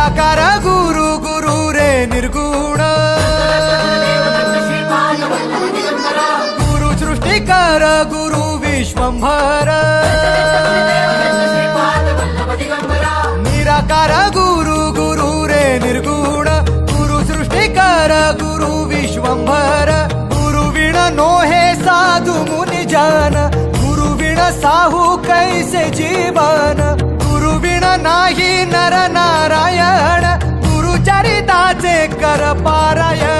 निराकार गुरु गुरु रे निर्गुण गुरु सृष्टिकर गुरु विश्वंभर निराकार गुरु गुरु रे निर्गुण गुरु सृष्टिकर गुरु विश्वंभर गुरु विण नोहे साधु मुनि जन गुरु विण साहू कैसे जीवन गुरु विण नाही नर नारायण गुरु चरिताचे कर पारायण